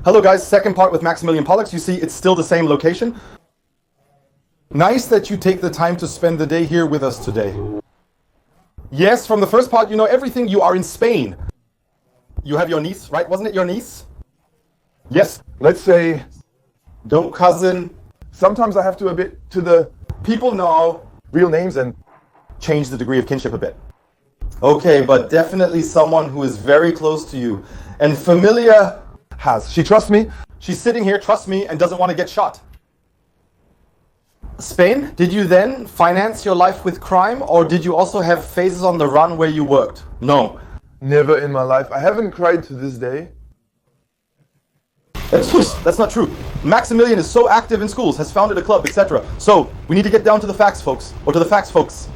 Hello guys, second part with Maximilian Pollux. You see, it's still the same location. Nice that you take the time to spend the day here with us today. Yes, from the first part you know everything. You are in Spain. You have your niece, right? Wasn't it your niece? Yes. Let's say, Don't cousin. sometimes I have to a bit to the People know. real names and Change the degree of kinship a bit. Okay, but definitely someone who is very close to you. And Familia, has. She trusts me. she's sitting here, trust me, and doesn't want to get shot. Spain, did you then finance your life with crime, or did you also have phases on the run where you worked? No. Never in my life. I haven't cried to this day. That's not true. Maximilian is so active in schools, has founded a club, etc. So, we need to get down to the facts, folks. Or to the facts, folks.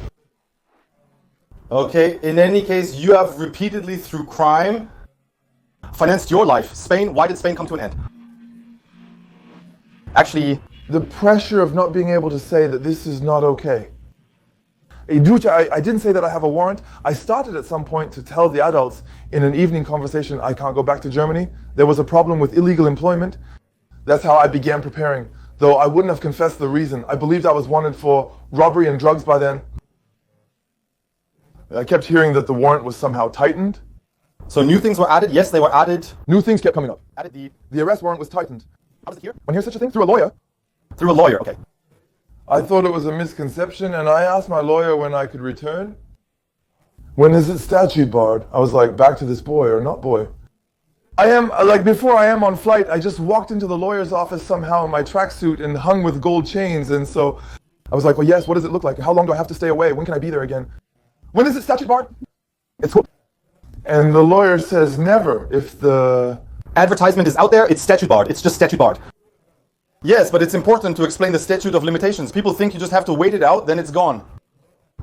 Okay, in any case, you have repeatedly, through crime, financed your life. Spain, why did Spain come to an end? Actually, The pressure of not being able to say that this is not okay. I didn't say that I have a warrant. I started at some point to tell the adults in an evening conversation I can't go back to Germany. There was a problem with illegal employment. That's how I began preparing, though I wouldn't have confessed the reason. I believed I was wanted for robbery and drugs by then. I kept hearing that the warrant was somehow tightened. so new things were added. Yes, they were added. New things kept coming up. Added The arrest warrant was tightened. how does it here? When here's such a thing? Through a lawyer. Through a lawyer, okay. I thought it was a misconception, and I asked my lawyer when I could return. When is it statute barred? I was like, back to this boy or not boy. Before I am on flight, I just walked into the lawyer's office somehow in my tracksuit and hung with gold chains, and so I was like, well, yes, what does it look like? How long do I have to stay away? When can I be there again? When is it statute barred? It's And the lawyer says, never. If the Advertisement is out there, it's statute barred. It's just statute barred. Yes, but it's important to explain the statute of limitations. People think you just have to wait it out, then it's gone.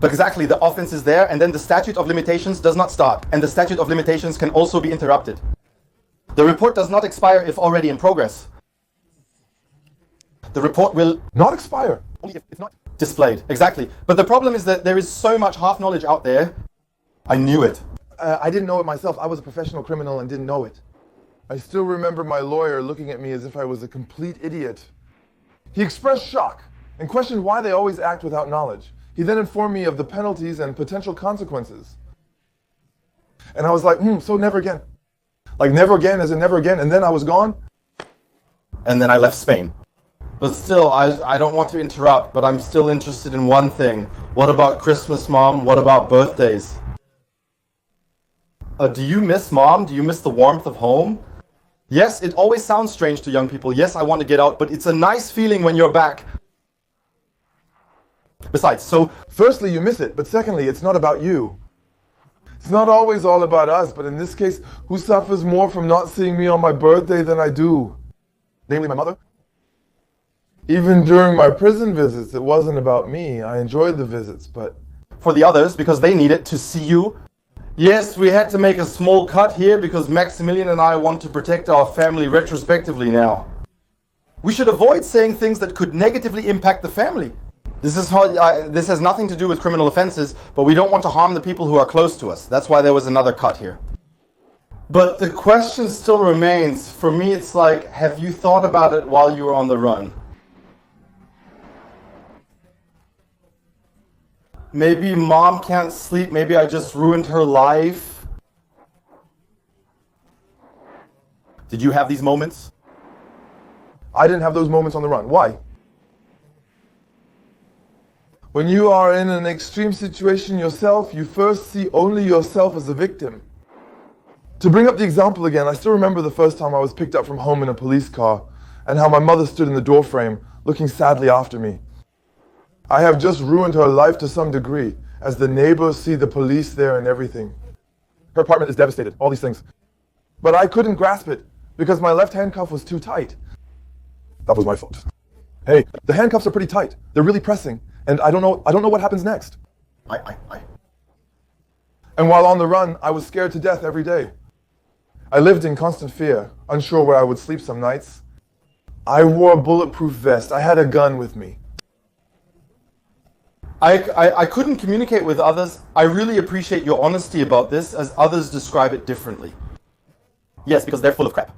But exactly, the offense is there, and then the statute of limitations does not start. And the statute of limitations can also be interrupted. The report does not expire if already in progress. The report will not expire. only if it's not displayed. Exactly. But the problem is that there is so much half knowledge out there. I knew it. I didn't know it myself. I was a professional criminal and didn't know it. I still remember my lawyer looking at me as if I was a complete idiot. He expressed shock and questioned why they always act without knowledge. He then informed me of the penalties and potential consequences. And I was like, so never again. Like never again as in never again, and then I was gone. And then I left Spain. But still, I don't want to interrupt, but I'm still interested in one thing. What about Christmas, Mom? What about birthdays? Do you miss Mom? Do you miss the warmth of home? Yes, it always sounds strange to young people. Yes, I want to get out, but it's a nice feeling when you're back. Besides, so Firstly, you miss it, but secondly, it's not about you. It's not always all about us, but in this case, who suffers more from not seeing me on my birthday than I do? Namely, my mother. Even during my prison visits, it wasn't about me. I enjoyed the visits, but for the others, because they need it to see you. Yes, we had to make a small cut here because Maximilian and I want to protect our family retrospectively now. We should avoid saying things that could negatively impact the family. This has nothing to do with criminal offenses, but we don't want to harm the people who are close to us. That's why there was another cut here. But the question still remains. For me, it's like, have you thought about it while you were on the run? Maybe Mom can't sleep. Maybe I just ruined her life. Did you have these moments? I didn't have those moments on the run. Why? When you are in an extreme situation yourself, you first see only yourself as a victim. To bring up the example again, I still remember the first time I was picked up from home in a police car and how my mother stood in the doorframe looking sadly after me. I have just ruined her life to some degree, as the neighbors see the police there and everything. Her apartment is devastated, all these things. But I couldn't grasp it, because my left handcuff was too tight. That was my fault. Hey, the handcuffs are pretty tight. They're really pressing, and I don't know what happens next. And while on the run, I was scared to death every day. I lived in constant fear, unsure where I would sleep some nights. I wore a bulletproof vest. I had a gun with me. I couldn't communicate with others. I really appreciate your honesty about this, as others describe it differently. Yes, because they're full of crap.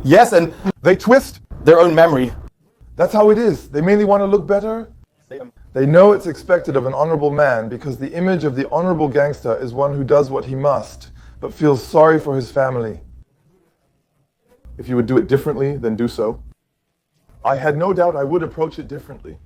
Yes, and They twist. their own memory. That's how it is. They mainly want to look better. They know it's expected of an honorable man because the image of the honorable gangster is one who does what he must, but feels sorry for his family. If you would do it differently, then do so. I had no doubt I would approach it differently.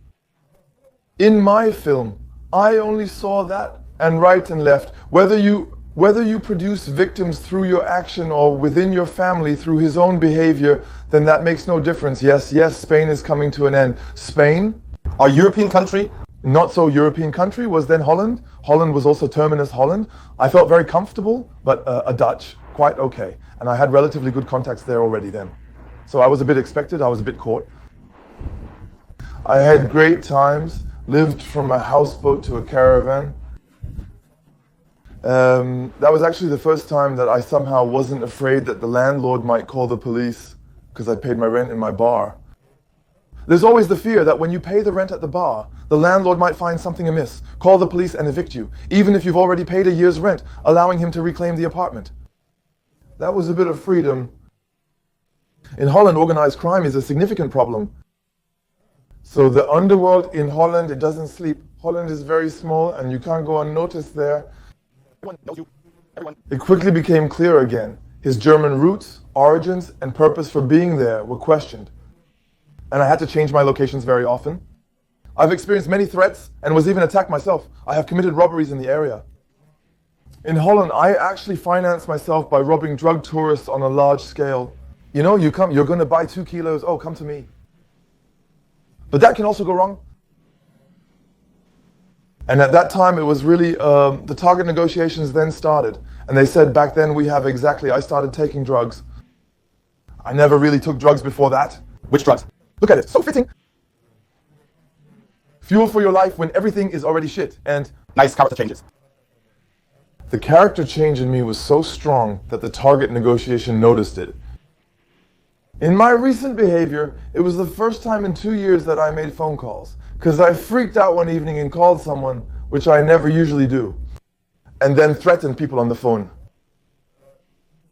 In my film, I only saw that and right and left. Whether you produce victims through your action or within your family through his own behavior, then that makes no difference. Yes, Spain is coming to an end. Spain, Our European country, not so European country, was then Holland. Holland was also terminus Holland. I felt very comfortable, but a Dutch, quite okay. And I had relatively good contacts there already then. So I was a bit expected, I was a bit caught. I had great times, lived from a houseboat to a caravan. That was actually the first time that I somehow wasn't afraid that the landlord might call the police because I paid my rent in my bar. There's always the fear that when you pay the rent at the bar, the landlord might find something amiss, call the police and evict you, even if you've already paid a year's rent, allowing him to reclaim the apartment. That was a bit of freedom. In Holland, organized crime is a significant problem. So the underworld in Holland, it doesn't sleep. Holland is very small and you can't go unnoticed there. everyone knows you. Everyone. It quickly became clear again. His German roots, origins, and purpose for being there were questioned. And I had to change my locations very often. I've experienced many threats and was even attacked myself. I have committed robberies in the area. In Holland, I actually financed myself by robbing drug tourists on a large scale. You know, you're going to buy 2 kilos, oh, come to me. But that can also go wrong. And at that time, it was really, the target negotiations then started. And they said back then I started taking drugs. I never really took drugs before that. Which drugs? Look at it, so fitting. Fuel for your life when everything is already shit. And Nice character changes. the character change in me was so strong that the target negotiation noticed it. In my recent behavior, it was the first time in 2 years that I made phone calls, because I freaked out one evening and called someone, which I never usually do, and then threatened people on the phone.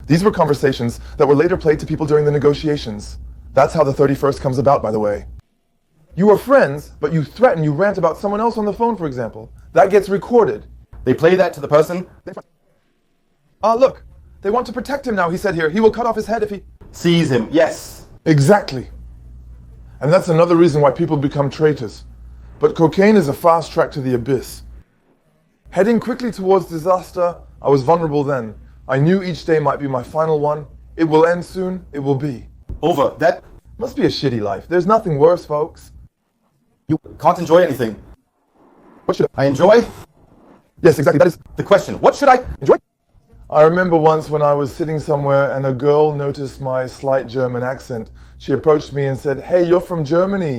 These were conversations that were later played to people during the negotiations. That's how the 31st comes about, by the way. You are friends, but you threaten, you rant about someone else on the phone, for example. That gets recorded. They play that to the person. Look, they want to protect him now, he said here. He will cut off his head if he... Sees him. Yes. Exactly. And that's another reason why people become traitors. But cocaine is a fast track to the abyss. Heading quickly towards disaster, I was vulnerable then. I knew each day might be my final one. It will end soon, it will be. Over. That Must be a shitty life. There's nothing worse, folks. you can't enjoy anything. What should I enjoy Yes, exactly, that is the question. What should I enjoy. I remember once when I was sitting somewhere and a girl noticed my slight German accent. She approached me and said, "Hey, you're from Germany."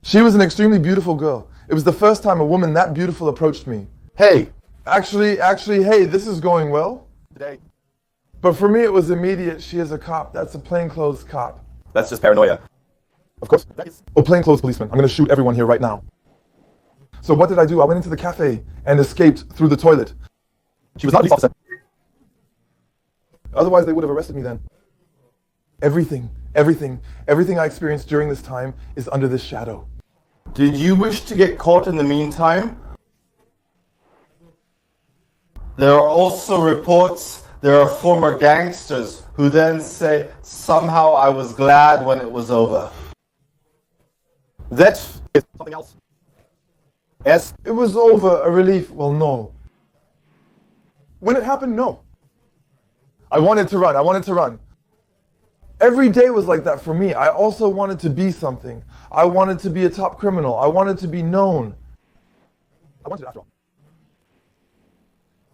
She was an extremely beautiful girl. It was the first time a woman that beautiful approached me. Hey, Actually, hey, this is going well. today. But for me, it was immediate. She is a cop. That's a plainclothes cop. That's just paranoia. Of course. That is. Oh, plainclothes policeman. I'm going to shoot everyone here right now. So what did I do? I went into the cafe and escaped through the toilet. She was not a police officer. Otherwise, they would have arrested me then. Everything I experienced during this time is under this shadow. Did you wish to get caught in the meantime? There are also reports there are former gangsters who then say, somehow I was glad when it was over. That is something else. Yes, It was over, a relief. Well, no. When it happened, no. I wanted to run. Every day was like that for me. I also wanted to be something. I wanted to be a top criminal. I wanted to be known. I wanted it after all.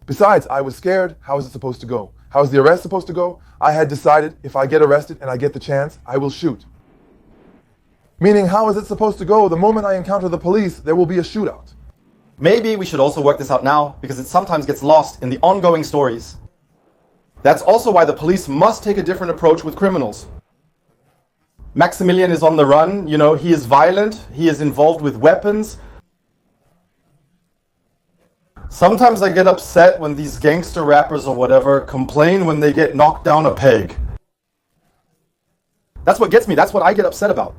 Besides, I was scared. How is it supposed to go? How is the arrest supposed to go? I had decided if I get arrested and I get the chance, I will shoot. Meaning, how is it supposed to go? The moment I encounter the police, there will be a shootout. maybe we should also work this out now, because it sometimes gets lost in the ongoing stories. That's also why the police must take a different approach with criminals. Maximilian is on the run, you know, he is violent, he is involved with weapons. Sometimes I get upset when these gangster rappers or whatever complain when they get knocked down a peg. That's what gets me. That's what I get upset about.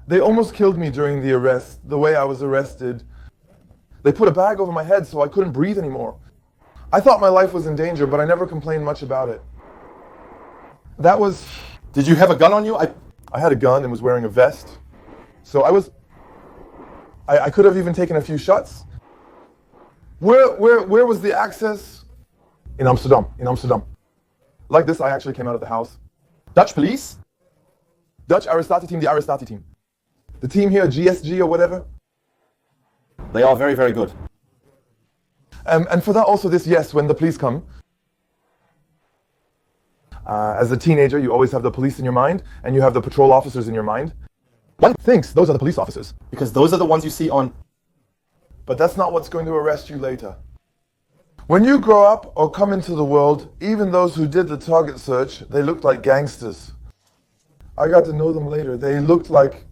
They almost killed me during the arrest, the way I was arrested. They put a bag over my head so I couldn't breathe anymore. I thought my life was in danger, but I never complained much about it. That was... Did you have a gun on you? I had a gun and was wearing a vest. So I could have even taken a few shots. Where was the access? In Amsterdam. Like this, I actually came out of the house. Dutch police? Dutch Arrestati team, the Arrestati team. The team here, GSG or whatever. They are very, very good. And for that also this, yes, when the police come. As a teenager, you always have the police in your mind, and you have the patrol officers in your mind. One thinks those are the police officers. Because those are the ones you see on... But that's not what's going to arrest you later. When you grow up or come into the world, even those who did the target search, they looked like gangsters. I got to know them later. They looked like...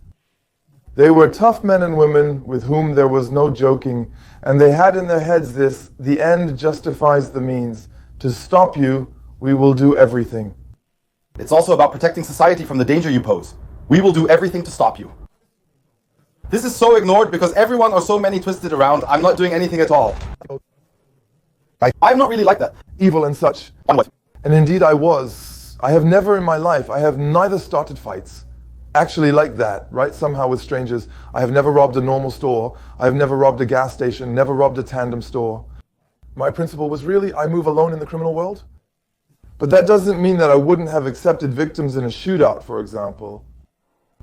They were tough men and women with whom there was no joking, and they had in their heads this: the end justifies the means. To stop you, we will do everything. It's also about protecting society from the danger you pose. We will do everything to stop you. This is so ignored because everyone or so many twisted around. I'm not doing anything at all. I'm not really like that. Evil and such. And indeed I was. I have never in my life, I have neither started fights, actually like that, right, somehow with strangers. I have never robbed a normal store. I have never robbed a gas station, never robbed a tandem store. My principle was really, I move alone in the criminal world. But that doesn't mean that I wouldn't have accepted victims in a shootout, for example.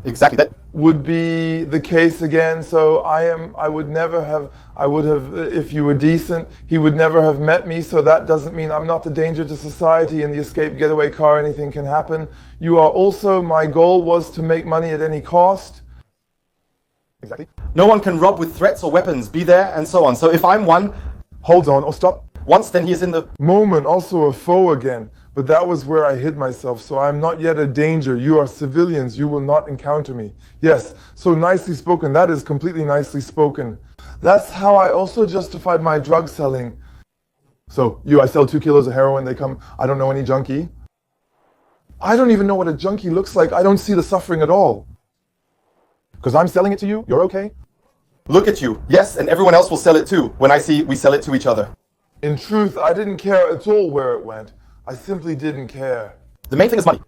Exactly. That would be the case again. So I would have, if you were decent, he would never have met me. So that doesn't mean I'm not a danger to society in the escape getaway car, anything can happen. You are also, my goal was to make money at any cost. Exactly. No one can rob with threats or weapons, be there and so on. So if I'm one, hold on, or stop. Once, then he is in the moment, also a foe again. But that was where I hid myself, so I'm not yet a danger. You are civilians, you will not encounter me. Yes, so nicely spoken, that is completely nicely spoken. That's how I also justified my drug selling. So, I sell 2 kilos of heroin, they come, I don't know any junkie. I don't even know what a junkie looks like, I don't see the suffering at all. Because I'm selling it to you, you're okay? Look at you, yes, and everyone else will sell it too, when I see we sell it to each other. In truth, I didn't care at all where it went. I simply didn't care. The main thing is money.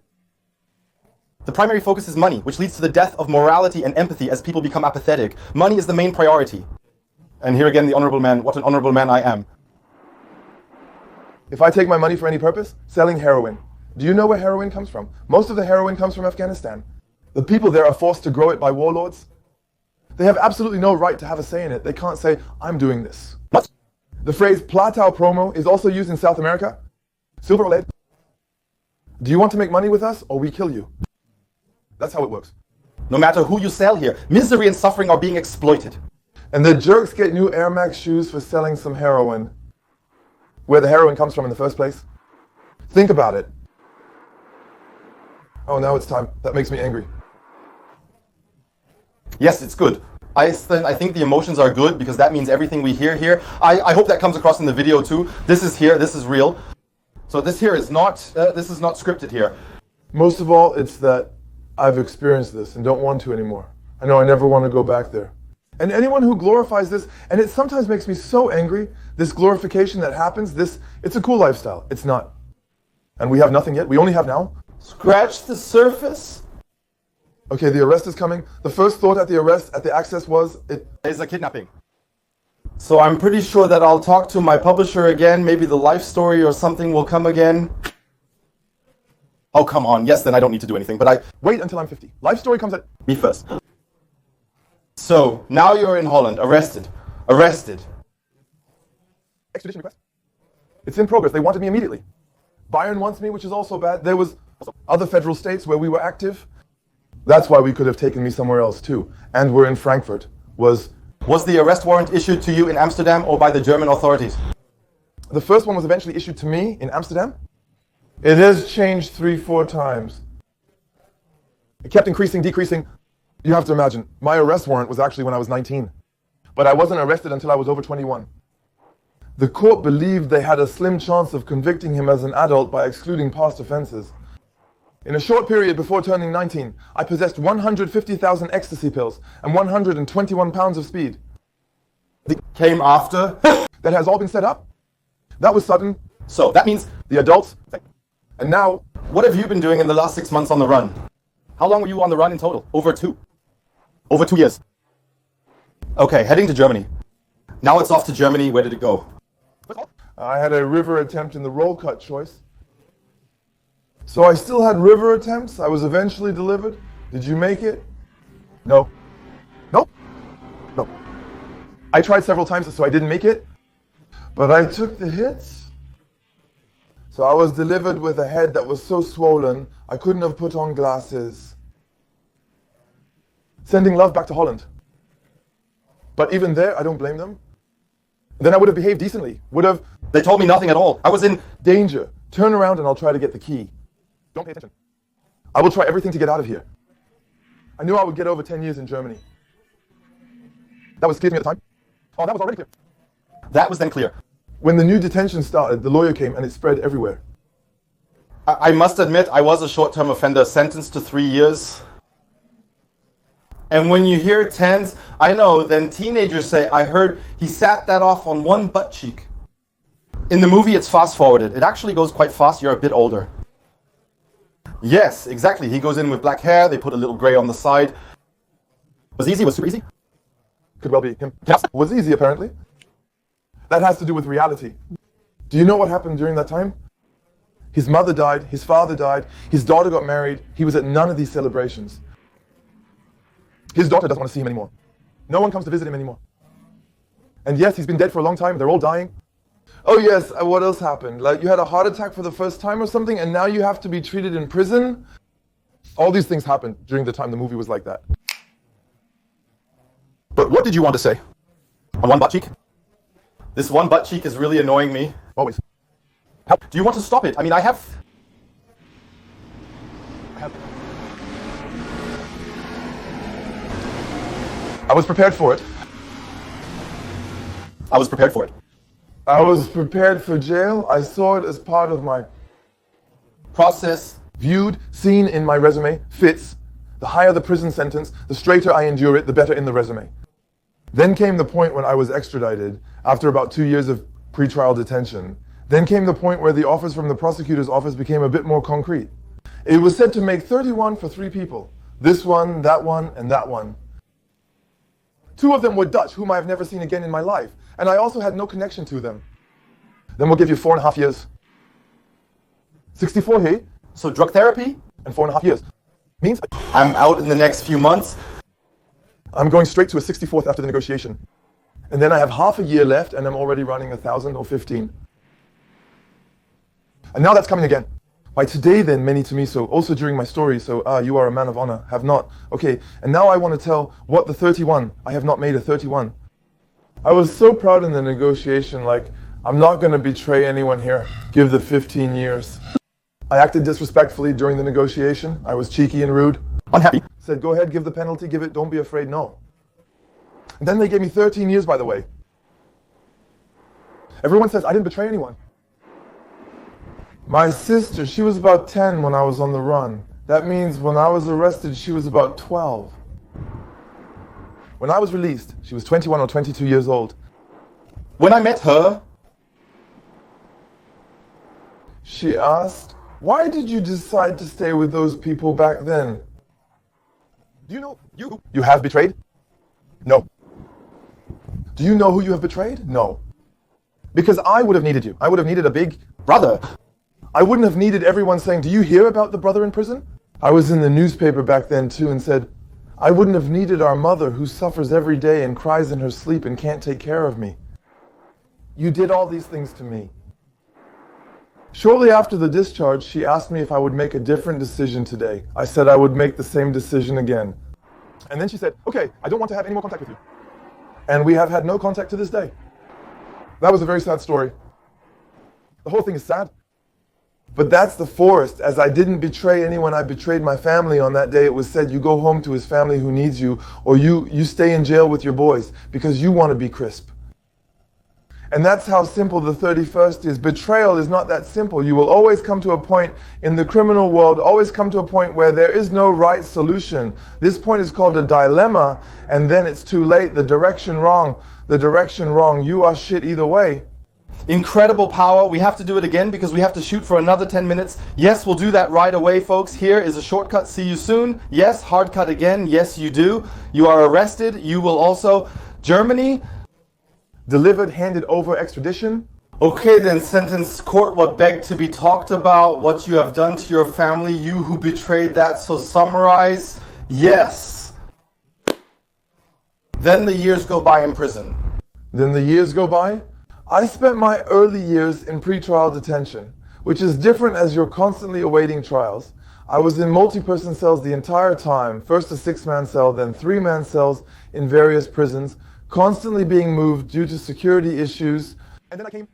The primary focus is money, which leads to the death of morality and empathy as people become apathetic. Money is the main priority. And here again, the honorable man, what an honorable man I am. If I take my money for any purpose, selling heroin. Do you know where heroin comes from? Most of the heroin comes from Afghanistan. The people there are forced to grow it by warlords. They have absolutely no right to have a say in it. They can't say, I'm doing this. What? The phrase Platao promo is also used in South America. Silver or lead? Do you want to make money with us, or we kill you? That's how it works. No matter who you sell here, misery and suffering are being exploited. And the jerks get new Air Max shoes for selling some heroin. Where the heroin comes from in the first place? Think about it. Oh, now it's time. That makes me angry. Yes, it's good. I think the emotions are good because that means everything we hear here. I hope that comes across in the video too. This is here, this is real. So this here is not, this is not scripted here. Most of all, it's that I've experienced this and don't want to anymore. I know I never want to go back there. And anyone who glorifies this, and it sometimes makes me so angry, this glorification that happens, it's a cool lifestyle. It's not. And we have nothing yet. We only have now. Scratch the surface. Okay, the arrest is coming. The first thought at the arrest, at the access was, it is a kidnapping. So I'm pretty sure that I'll talk to my publisher again. Maybe the life story or something will come again. Oh, come on. Yes, then I don't need to do anything, but I wait until I'm 50. Life story comes at me first. So now you're in Holland, arrested. Extradition request. It's in progress. They wanted me immediately. Bayern wants me, which is also bad. There was other federal states where we were active. That's why we could have taken me somewhere else too. And we're in Frankfurt. Was the arrest warrant issued to you in Amsterdam or by the German authorities? The first one was eventually issued to me in Amsterdam. It has changed 3-4 times. It kept increasing, decreasing. You have to imagine, my arrest warrant was actually when I was 19. But I wasn't arrested until I was over 21. The court believed they had a slim chance of convicting him as an adult by excluding past offenses. In a short period before turning 19, I possessed 150,000 ecstasy pills and 121 pounds of speed. They came after. That has all been set up. That was sudden. So that means, The adults. And now, what have you been doing in the last 6 months on the run? How long were you on the run in total? Over 2 years. Okay, heading to Germany. Now it's off to Germany. Where did it go? I had a river attempt in the roll cut choice. So I still had river attempts. I was eventually delivered. Did you make it? No. No? No. I tried several times, so I didn't make it. But I took the hits. So I was delivered with a head that was so swollen, I couldn't have put on glasses. Sending love back to Holland. But even there, I don't blame them. Then I would have behaved decently. They told me nothing at all. I was in Danger. Turn around and I'll try to get the key. Don't pay attention. I will try everything to get out of here. I knew I would get over 10 years in Germany. That was clear to me at the time. Oh, that was already clear. That was then clear. When the new detention started, the lawyer came and it spread everywhere. I must admit, I was a short-term offender sentenced to 3 years. And when you hear tens, I know, then teenagers say, I heard he sat that off on one butt cheek. In the movie, it's fast-forwarded. It actually goes quite fast. You're a bit older. Yes, exactly. He goes in with black hair. They put a little gray on the side. Was easy? Was super easy? Could well be him. Was easy, apparently. That has to do with reality. Do you know what happened during that time? His mother died, his father died, his daughter got married. He was at none of these celebrations. His daughter doesn't want to see him anymore. No one comes to visit him anymore. And yes, he's been dead for a long time. They're all dying. Oh yes, what else happened? Like you had a heart attack for the first time or something, and now you have to be treated in prison? All these things happened during the time the movie was like that. But what did you want to say? On one butt cheek? This one butt cheek is really annoying me. Always. Help. Do you want to stop it? I mean, I have... I was prepared for it. I was prepared for it. I was prepared for jail. I saw it as part of my Process. viewed, seen in my resume, fits. The higher the prison sentence, the straighter I endure it, the better in the resume. Then came the point when I was extradited after about 2 years of pretrial detention. Then came the point where the offers from the prosecutor's office became a bit more concrete. It was said to make 31 for 3 people. This one, and that one. 2 of them were Dutch, whom I have never seen again in my life. And I also had no connection to them. Then we'll give you 4.5 years. 64 here, So drug therapy? and 4.5 years. Means I'm out in the next few months. I'm going straight to a 64th after the negotiation. And then I have half a year left, and I'm already running 1,000 or 15. And now that's coming again. By today then, many to me, so also during my story, so you are a man of honor, have not. Okay, and now I want to tell what the 31, I have not made a 31. I was so proud in the negotiation, like, I'm not going to betray anyone here. Give the 15 years. I acted disrespectfully during the negotiation. I was cheeky and rude. Unhappy. Said, go ahead, give the penalty, give it, don't be afraid, no. And then they gave me 13 years, by the way. Everyone says I didn't betray anyone. My sister, she was about 10 when I was on the run. That means when I was arrested, she was about 12. When I was released, she was 21 or 22 years old. When I met her, She asked, why did you decide to stay with those people back then? do you know You have betrayed? No. Do you know who you have betrayed? No. Because I would have needed you. I would have needed a big brother? I wouldn't have needed everyone saying, do you hear about the brother in prison? I was in the newspaper back then too and said, I wouldn't have needed our mother who suffers every day and cries in her sleep and can't take care of me. You did all these things to me. Shortly after the discharge, she asked me if I would make a different decision today. I said I would make the same decision again. And then she said, okay, I don't want to have any more contact with you. And we have had no contact to this day. That was a very sad story. The whole thing is sad. But that's the forest. As I didn't betray anyone, I betrayed my family on that day. It was said, you go home to his family who needs you, or you stay in jail with your boys because you want to be crisp. And that's how simple the 31st is. Betrayal is not that simple. You will always come to a point in the criminal world, always come to a point where there is no right solution. This point is called a dilemma, and then it's too late. The direction wrong. The direction wrong. You are shit either way. Incredible power. We have to do it again because we have to shoot for another 10 minutes. Yes, we'll do that right away, folks. Here is a shortcut. See you soon. Yes, hard cut again. Yes, you do. You are arrested. You will also... Germany... Delivered, handed over, extradition. Okay, then, sentence court, what begged to be talked about, what you have done to your family, you who betrayed that, so summarize. Yes. Then the years go by in prison. Then the years go by. I spent my early years in pretrial detention, which is different as you're constantly awaiting trials. I was in multi-person cells the entire time, first a 6-man cell, then 3-man cells in various prisons, constantly being moved due to security issues. And then I came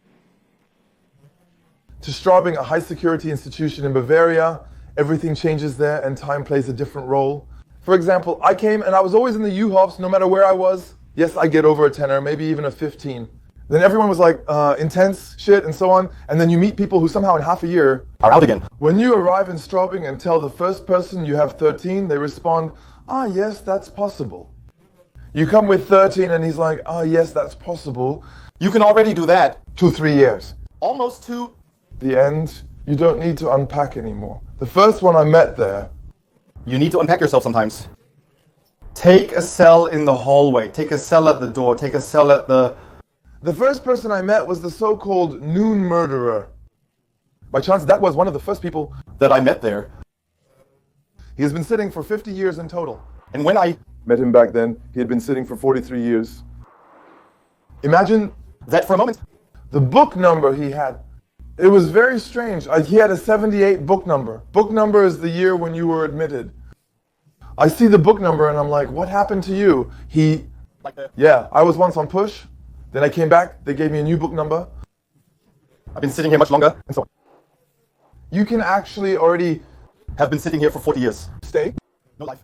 to Straubing, a high-security institution in Bavaria. Everything changes there and time plays a different role. For example, I came and I was always in the U-Hops no matter where I was. Yes, I get over a 10 or maybe even a 15. Then everyone was like, intense shit and so on. And then you meet people who somehow in half a year are out again. When you arrive in Straubing and tell the first person you have 13, they respond, yes, that's possible. You come with 13 and he's like, yes, that's possible. You can already do that. 2-3 years. Almost 2. The end, you don't need to unpack anymore. The first one I met there. You need to unpack yourself sometimes. Take a cell in the hallway. Take a cell at the door. Take a cell at the... The first person I met was the so-called noon murderer. By chance, that was one of the first people that I met there. He has been sitting for 50 years in total. And when I met him back then, he had been sitting for 43 years. Imagine that for a moment. The book number he had. It was very strange. He had a 78 book number. Book number is the year when you were admitted. I see the book number and I'm like, what happened to you? Yeah, I was once on push. Then I came back, they gave me a new book number. I've been sitting here much longer, and so on. You can actually already have been sitting here for 40 years. Stay. No life.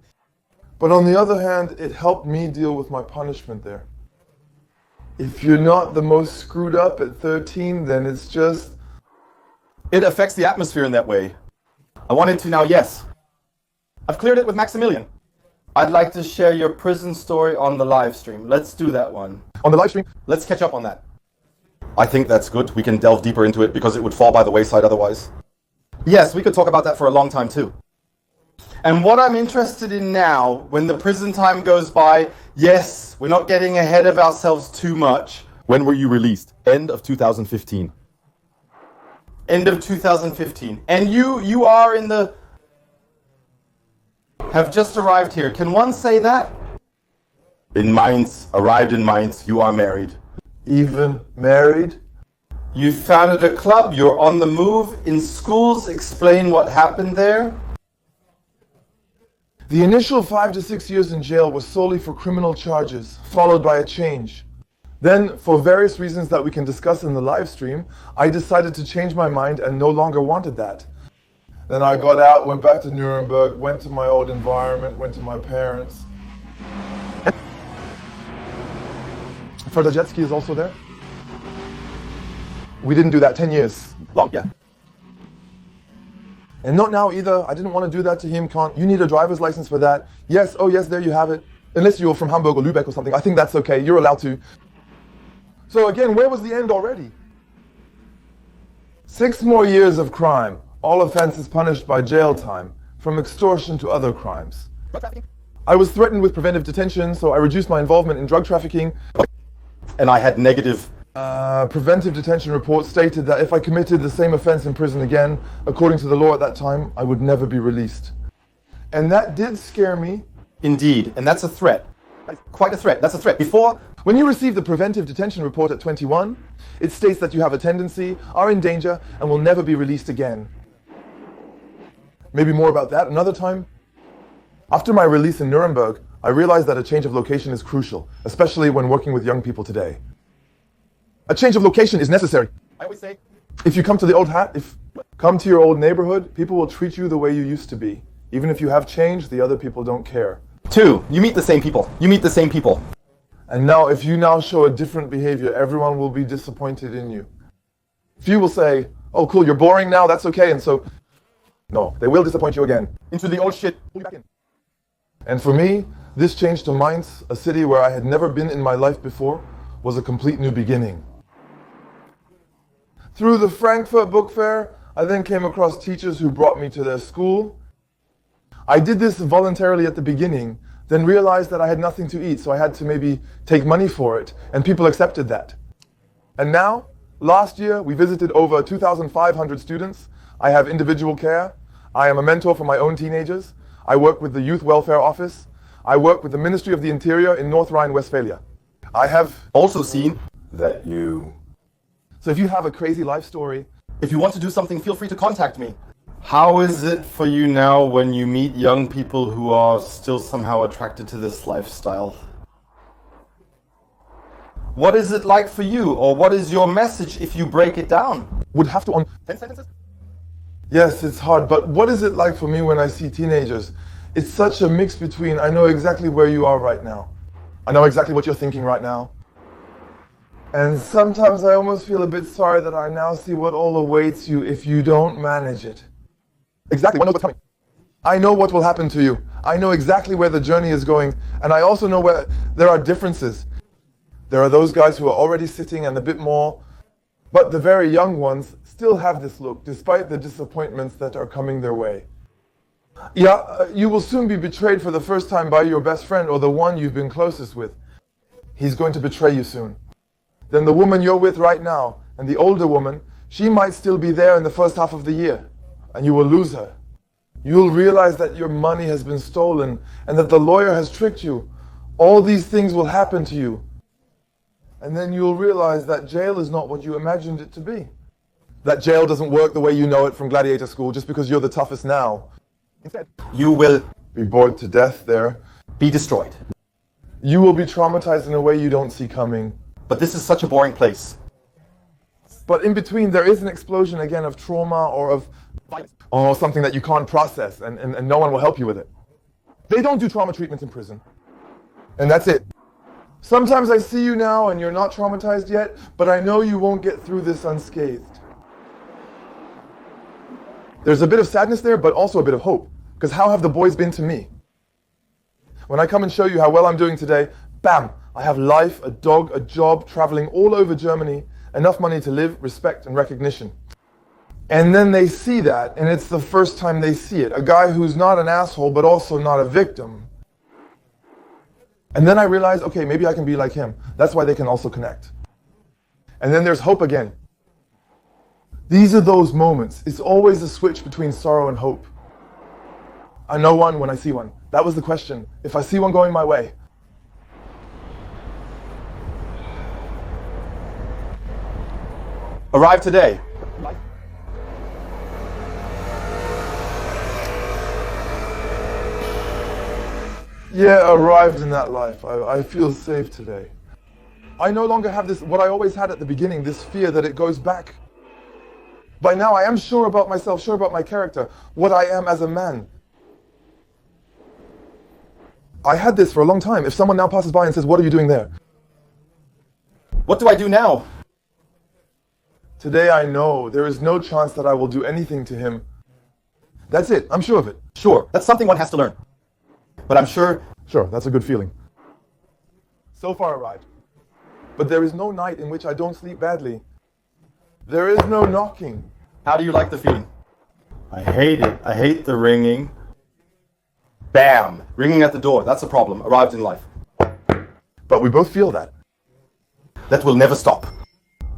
But on the other hand, it helped me deal with my punishment there. If you're not the most screwed up at 13, then it's just... It affects the atmosphere in that way. I wanted to now, yes. I've cleared it with Maximilian. I'd like to share your prison story on the live stream. Let's do that one. On the live stream? Let's catch up on that. I think that's good. We can delve deeper into it because it would fall by the wayside otherwise. Yes, we could talk about that for a long time too. And what I'm interested in now, when the prison time goes by, yes, we're not getting ahead of ourselves too much. When were you released? End of 2015. End of 2015. And you are in the... have just arrived here. Can one say that? In Mainz, arrived in Mainz, you are married. Even married? You founded a club, you're on the move. In schools, explain what happened there. The initial 5 to 6 years in jail was solely for criminal charges, followed by a change. Then, for various reasons that we can discuss in the live stream, I decided to change my mind and no longer wanted that. Then I got out, went back to Nuremberg, went to my old environment, went to my parents. Ferdajetsky is also there. We didn't do that 10 years. Long, yeah. And not now either. I didn't want to do that to him. You need a driver's license for that. Yes, oh yes, there you have it. Unless you're from Hamburg or Lübeck or something. I think that's okay. You're allowed to. So again, where was the end already? 6 more years of crime. All offenses punished by jail time, from extortion to other crimes. I was threatened with preventive detention, so I reduced my involvement in drug trafficking. And I had negative... preventive detention report stated that if I committed the same offense in prison again, according to the law at that time, I would never be released. And that did scare me. Indeed, and that's a threat. Quite a threat. That's a threat. Before... When you receive the preventive detention report at 21, it states that you have a tendency, are in danger, and will never be released again. Maybe more about that another time. After my release in Nuremberg, I realized that a change of location is crucial, especially when working with young people today. A change of location is necessary. I always say, if you come to the old hat, come to your old neighborhood, people will treat you the way you used to be. Even if you have changed, the other people don't care. 2, you meet the same people. You meet the same people. And now, if you now show a different behavior, everyone will be disappointed in you. Few will say, oh cool, you're boring now, that's okay, and so, no, they will disappoint you again. Into the old shit. Pull you back in. And for me, this change to Mainz, a city where I had never been in my life before, was a complete new beginning. Through the Frankfurt Book Fair, I then came across teachers who brought me to their school. I did this voluntarily at the beginning, then realized that I had nothing to eat, so I had to maybe take money for it, and people accepted that. And now, last year, we visited over 2,500 students. I have individual care. I am a mentor for my own teenagers. I work with the Youth Welfare Office. I work with the Ministry of the Interior in North Rhine-Westphalia. I have Also seen that you. So if you have a crazy life story, if you want to do something, feel free to contact me. How is it for you now when you meet young people who are still somehow attracted to this lifestyle? What is it like for you, or what is your message if you break it down? would have to 10 sentences? Yes, it's hard, but what is it like for me when I see teenagers? It's such a mix between, I know exactly where you are right now. I know exactly what you're thinking right now. And sometimes I almost feel a bit sorry that I now see what all awaits you if you don't manage it. Exactly, what knows what's coming? I know what will happen to you. I know exactly where the journey is going, and I also know where there are differences. There are those guys who are already sitting and a bit more, but the very young ones still have this look, despite the disappointments that are coming their way. Yeah, you will soon be betrayed for the first time by your best friend or the one you've been closest with. He's going to betray you soon. Then the woman you're with right now, and the older woman, she might still be there in the first half of the year, and you will lose her. You'll realize that your money has been stolen and that the lawyer has tricked you. All these things will happen to you. And then you'll realize that jail is not what you imagined it to be. That jail doesn't work the way you know it from gladiator school just because you're the toughest now. Instead, You will be bored to death there. be destroyed. You will be traumatized in a way you don't see coming. But this is such a boring place. But in between, there is an explosion again of trauma or of violence, or something that you can't process, and no one will help you with it. They don't do trauma treatments in prison. And that's it. Sometimes I see you now and you're not traumatized yet, but I know you won't get through this unscathed. There's a bit of sadness there, but also a bit of hope. Because how have the boys been to me? When I come and show you how well I'm doing today, bam, I have life, a dog, a job, traveling all over Germany, enough money to live, respect, and recognition. And then they see that, and it's the first time they see it. A guy who's not an asshole, but also not a victim. And then I realize, okay, maybe I can be like him. That's why they can also connect. And then there's hope again. These are those moments. It's always a switch between sorrow and hope. I know one when I see one. That was the question. If I see one going my way. Arrive today. Yeah, arrived in that life. I feel safe today. I no longer have this, what I always had at the beginning, this fear that it goes back. By now I am sure about myself, sure about my character, what I am as a man. I had this for a long time. If someone now passes by and says, "What are you doing there?" What do I do now? Today I know there is no chance that I will do anything to him. That's it, I'm sure of it. Sure, that's something one has to learn. But I'm sure Sure, that's a good feeling. So far arrived. But there is no night in which I don't sleep badly. There is no knocking. How do you like the feeling? I hate it. I hate the ringing. Bam! Ringing at the door. That's a problem. Arrived in life. But we both feel that. That will never stop.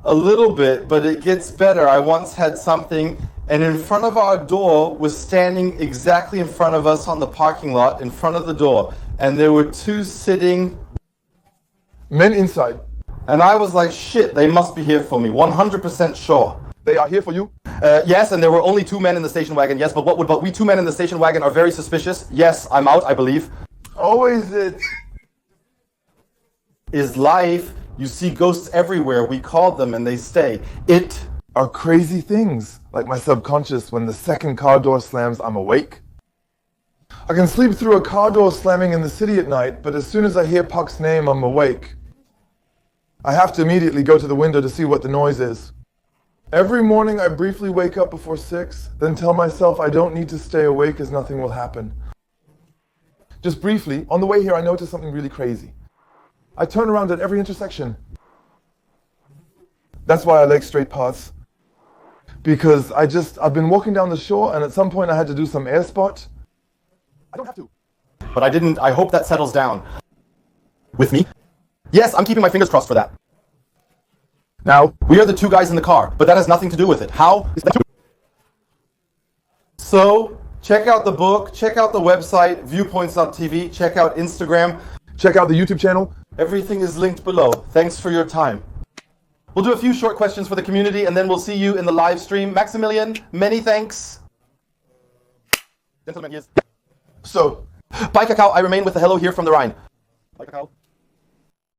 A little bit, but it gets better. I once had something, and in front of our door was standing exactly in front of us on the parking lot, in front of the door. And there were two sitting, Men inside. and I was like, shit, they must be here for me. 100% sure. They are here for you. Yes, and there were only two men in the station wagon. Yes, but we two men in the station wagon are very suspicious. Yes, I'm out, I believe. Always it. Is life. You see ghosts everywhere. We call them and they stay. It. Are crazy things. Like my subconscious, when the second car door slams, I'm awake. I can sleep through a car door slamming in the city at night, but as soon as I hear Puck's name, I'm awake. I have to immediately go to the window to see what the noise is. Every morning I briefly wake up before 6, then tell myself I don't need to stay awake as nothing will happen. Just briefly, on the way here I noticed something really crazy. I turn around at every intersection. That's why I like straight paths. Because I've been walking down the shore and at some point I had to do some air spot. I don't have to. But I didn't. I hope that settles down. With me? Yes, I'm keeping my fingers crossed for that. Now, we are the two guys in the car, but that has nothing to do with it. How is that? So, check out the book, check out the website, viewpoints.tv, check out Instagram. Check out the YouTube channel. Everything is linked below. Thanks for your time. We'll do a few short questions for the community, and then we'll see you in the live stream. Maximilian, many thanks. Gentlemen, yes. So, bye, Cacao. I remain with the hello here from the Rhine. Bye, Cacao.